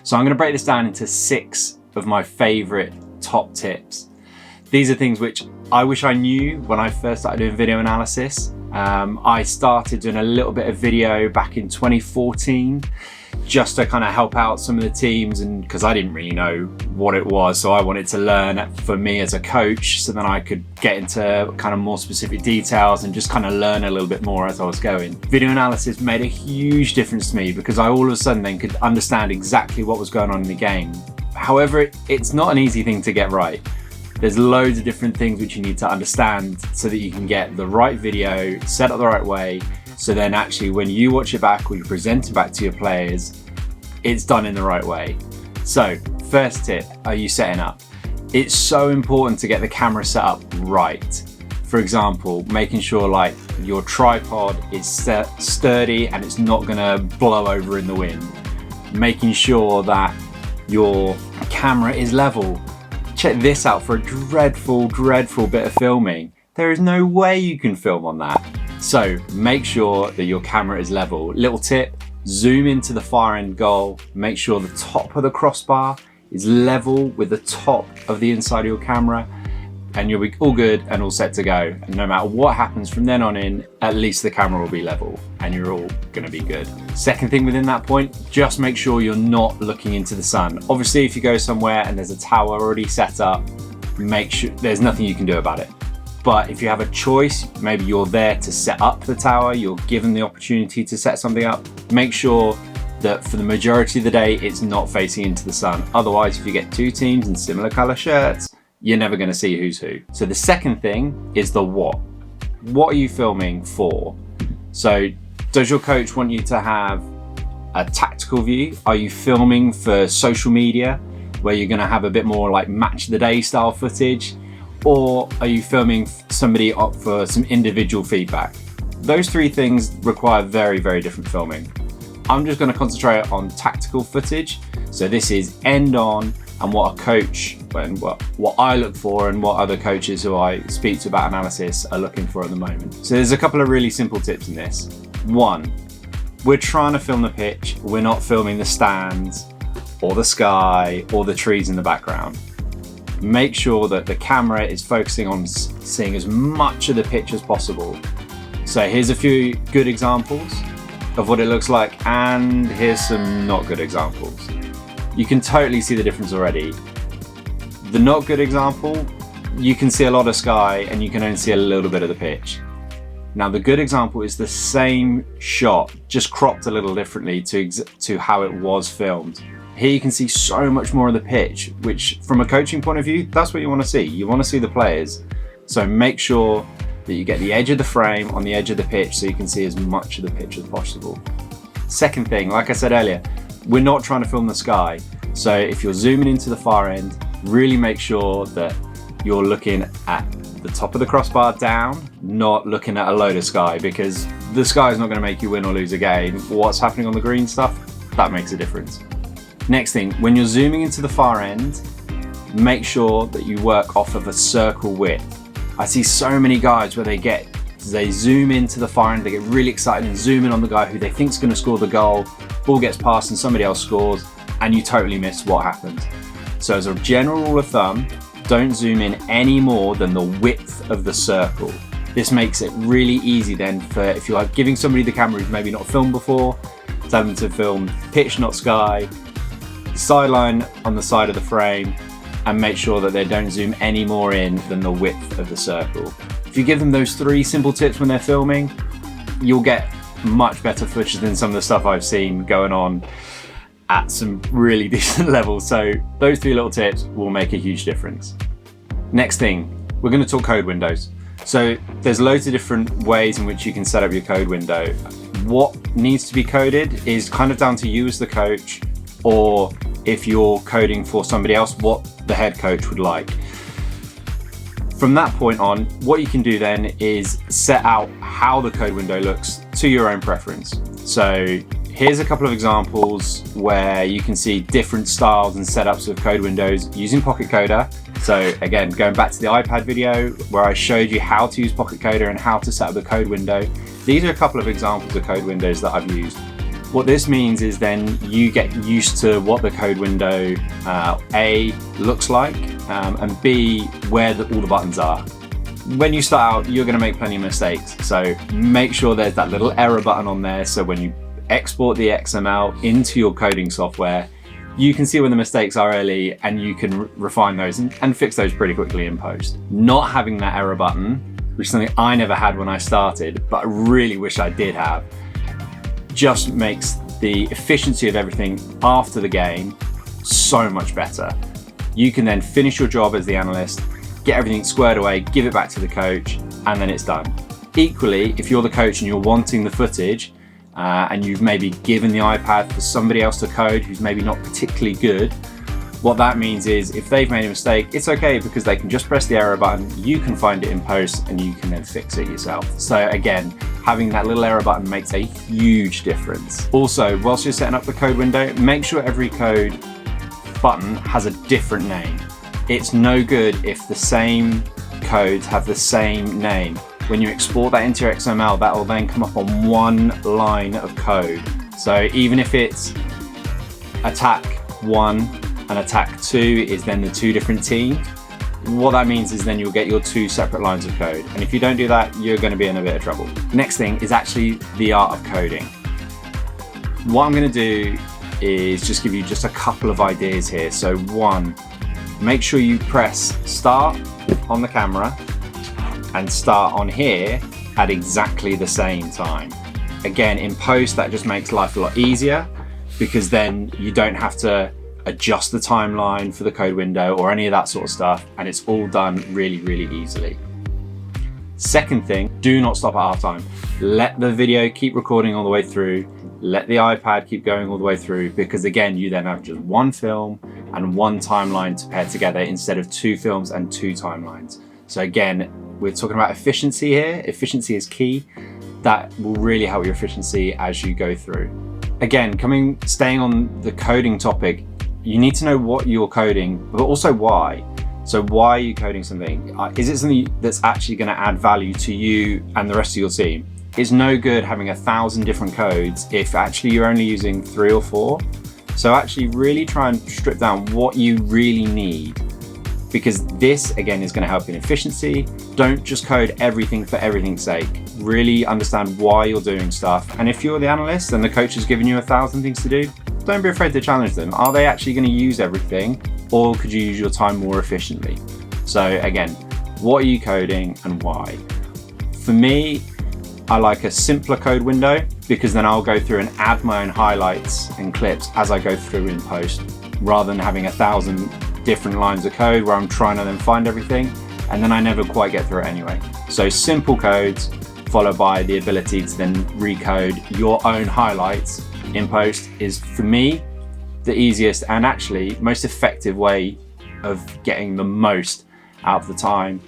So I'm going to break this down into 6 of my favorite top tips. These are things which I wish I knew when I first started doing video analysis. I started doing a little bit of video back in 2014 just to kind of help out some of the teams, and because I didn't really know what it was, so I wanted to learn for me as a coach, so then I could get into kind of more specific details and just kind of learn a little bit more as I was going. Video analysis made a huge difference to me because I all of a sudden then could understand exactly what was going on in the game. However, it's not an easy thing to get right. There's loads of different things which you need to understand so that you can get the right video set up the right way, so then actually when you watch it back or you present it back to your players, it's done in the right way. So first tip, are you setting up? It's so important to get the camera set up right. For example, making sure like your tripod is sturdy and it's not gonna blow over in the wind. Making sure that your camera is level. Check this out for a dreadful bit of filming. There is no way you can film on that. So make sure that your camera is level. Little tip, zoom into the far end goal. Make sure the top of the crossbar is level with the top of the inside of your camera, and you'll be all good and all set to go. And no matter what happens from then on in, at least the camera will be level and you're all gonna be good. Second thing within that point, just make sure you're not looking into the sun. Obviously, if you go somewhere and there's a tower already set up, make sure there's nothing you can do about it. But if you have a choice, maybe you're there to set up the tower, you're given the opportunity to set something up, make sure that for the majority of the day, it's not facing into the sun. Otherwise, if you get 2 teams in similar color shirts, you're never gonna see who's who. So the second thing is the what. What are you filming for? So does your coach want you to have a tactical view? Are you filming for social media where you're gonna have a bit more like match of the day style footage? Or are you filming somebody up for some individual feedback? Those 3 things require very different filming. I'm just gonna concentrate on tactical footage. So this is end on and what a coach, and what I look for and what other coaches who I speak to about analysis are looking for at the moment. So there's a couple of really simple tips in this. 1, we're trying to film the pitch. We're not filming the stands or the sky or the trees in the background. Make sure that the camera is focusing on seeing as much of the pitch as possible. So here's a few good examples of what it looks like, and here's some not good examples. You can totally see the difference already. The not good example, you can see a lot of sky and you can only see a little bit of the pitch. Now the good example is the same shot, just cropped a little differently to how it was filmed. Here you can see so much more of the pitch, which from a coaching point of view, that's what you want to see. You want to see the players. So make sure that you get the edge of the frame on the edge of the pitch so you can see as much of the pitch as possible. Second thing, like I said earlier, we're not trying to film the sky. So if you're zooming into the far end, really make sure that you're looking at the top of the crossbar down, not looking at a load of sky, because the sky is not going to make you win or lose a game. What's happening on the green stuff, that makes a difference. Next thing, when you're zooming into the far end, make sure that you work off of a circle width. I see so many guys where they zoom into the far end, they get really excited and zoom in on the guy who they think is going to score the goal, ball gets passed and somebody else scores, and you totally miss what happened. So as a general rule of thumb, don't zoom in any more than the width of the circle. This makes it really easy then for, if you're giving somebody the camera who's maybe not filmed before, tell them to film pitch, not sky, sideline on the side of the frame, and make sure that they don't zoom any more in than the width of the circle. If you give them those 3 simple tips when they're filming, you'll get much better footage than some of the stuff I've seen going on at some really decent levels. So those 3 little tips will make a huge difference. Next thing, we're going to talk code windows. So there's loads of different ways in which you can set up your code window. What needs to be coded is kind of down to you as the coach, or if you're coding for somebody else, what the head coach would like. From that point on, what you can do then is set out how the code window looks to your own preference. So here's a couple of examples where you can see different styles and setups of code windows using Pocket Coder. So again, going back to the iPad video where I showed you how to use Pocket Coder and how to set up the code window, these are a couple of examples of code windows that I've used. What this means is then you get used to what the code window A looks like, and B, where all the buttons are. When you start out, you're going to make plenty of mistakes, so make sure there's that little error button on there, so when you export the XML into your coding software, you can see where the mistakes are early and you can refine those and fix those pretty quickly in post. Not having that error button, which is something I never had when I started, but I really wish I did have, just makes the efficiency of everything after the game so much better. You can then finish your job as the analyst, get everything squared away, give it back to the coach, and then it's done. Equally, if you're the coach and you're wanting the footage, and you've maybe given the iPad for somebody else to code who's maybe not particularly good, what that means is if they've made a mistake, it's okay because they can just press the error button, you can find it in post, and you can then fix it yourself. So again, having that little error button makes a huge difference. Also, whilst you're setting up the code window, make sure every code button has a different name. It's no good if the same codes have the same name. When you export that into your XML, that will then come up on one line of code. So even if it's attack 1 and attack 2 is then the two different teams, what that means is then you'll get your two separate lines of code. And if you don't do that, you're going to be in a bit of trouble. Next thing is actually the art of coding. What I'm going to do is just give you just a couple of ideas here. So one, make sure you press start on the camera and start on here at exactly the same time. Again, in post, that just makes life a lot easier because then you don't have to adjust the timeline for the code window or any of that sort of stuff, and it's all done really, really easily. Second thing, do not stop at halftime. Let the video keep recording all the way through. Let the iPad keep going all the way through, because again, you then have just one film and one timeline to pair together instead of two films and two timelines. So again, we're talking about efficiency here. Efficiency is key. That will really help your efficiency as you go through. Again, staying on the coding topic, you need to know what you're coding, but also why. So why are you coding something? Is it something that's actually going to add value to you and the rest of your team? It's no good having 1,000 different codes if actually you're only using 3 or 4. So actually really try and strip down what you really need, because this again is going to help in efficiency. Don't just code everything for everything's sake. Really understand why you're doing stuff. And if you're the analyst and the coach has given you 1,000 things to do, don't be afraid to challenge them. Are they actually going to use everything, or could you use your time more efficiently? So again, what are you coding and why? For me, I like a simpler code window because then I'll go through and add my own highlights and clips as I go through in post, rather than having 1,000 different lines of code where I'm trying to then find everything and then I never quite get through it anyway. So simple codes followed by the ability to then recode your own highlights in post is, for me, the easiest and actually most effective way of getting the most out of the time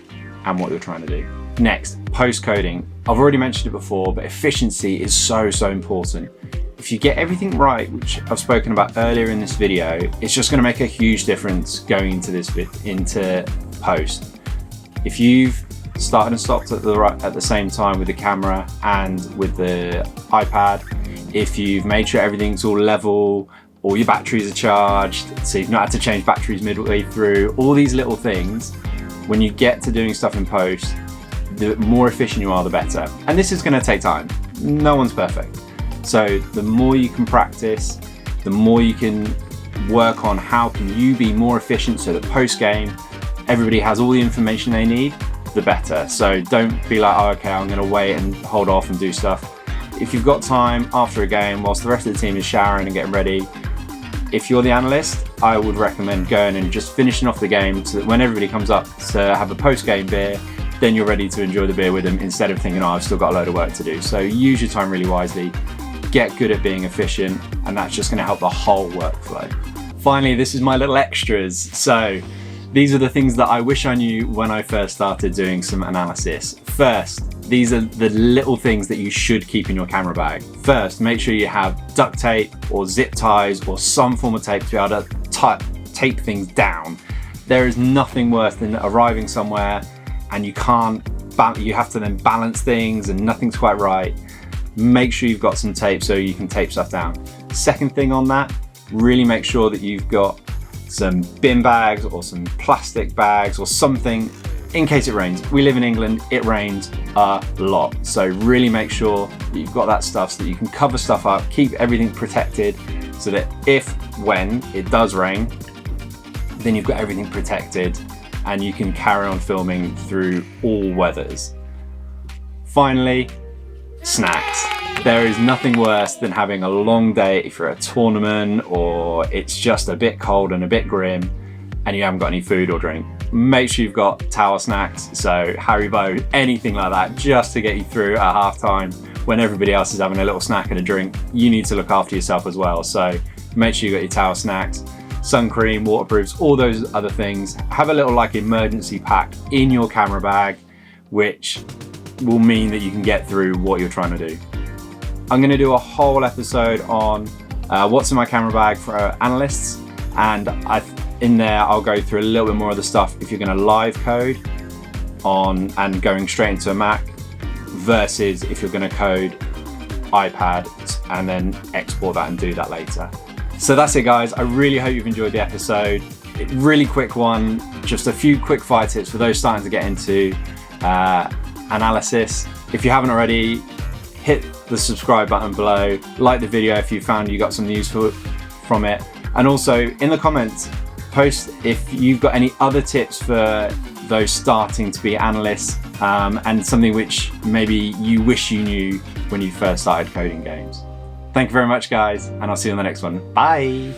and what you're trying to do. Next, post coding. I've already mentioned it before, but efficiency is so important. If you get everything right, which I've spoken about earlier in this video, it's just going to make a huge difference going into into post. If you've started and stopped at the same time with the camera and with the iPad, if you've made sure everything's all level, all your batteries are charged, so you've not had to change batteries midway through, all these little things, when you get to doing stuff in post, the more efficient you are, the better. And this is going to take time. No one's perfect. So the more you can practice, the more you can work on how can you be more efficient so that post game, everybody has all the information they need, the better. So don't be like, oh, okay, I'm going to wait and hold off and do stuff. If you've got time after a game, whilst the rest of the team is showering and getting ready, if you're the analyst, I would recommend going and just finishing off the game so that when everybody comes up to have a post-game beer, then you're ready to enjoy the beer with them instead of thinking, oh, I've still got a load of work to do. So use your time really wisely, get good at being efficient, and that's just going to help the whole workflow. Finally, this is my little extras. So these are the things that I wish I knew when I first started doing some analysis. First, these are the little things that you should keep in your camera bag. First, make sure you have duct tape or zip ties or some form of tape to be able to tape things down. There is nothing worse than arriving somewhere and you have to then balance things and nothing's quite right. make sure you've got some tape so you can tape stuff down. Second thing on that, really make sure that you've got some bin bags or some plastic bags or something in case it rains. We live in England, it rains a lot. So really make sure that you've got that stuff so that you can cover stuff up, keep everything protected so that when it does rain, then you've got everything protected and you can carry on filming through all weathers. Finally, snacks. There is nothing worse than having a long day if you're at a tournament or it's just a bit cold and a bit grim and you haven't got any food or drink. Make sure you've got tower snacks, so Haribo, anything like that, just to get you through at half time when everybody else is having a little snack and a drink. You need to look after yourself as well, so make sure you got your tower snacks, sun cream, waterproofs, all those other things. Have a little like emergency pack in your camera bag, which will mean that you can get through what you're trying to do. I'm going to do a whole episode on what's in my camera bag for analysts, and in there I'll go through a little bit more of the stuff if you're going to live code on and going straight into a Mac versus if you're going to code iPad and then export that and do that later. So that's it guys, I really hope you've enjoyed the episode. Really quick one, just a few quick fire tips for those starting to get into analysis. If you haven't already, hit the subscribe button below, like the video if you found you got some useful from it, and also in the comments post if you've got any other tips for those starting to be analysts and something which maybe you wish you knew when you first started coding games. Thank you very much guys, and I'll see you on the next one. Bye.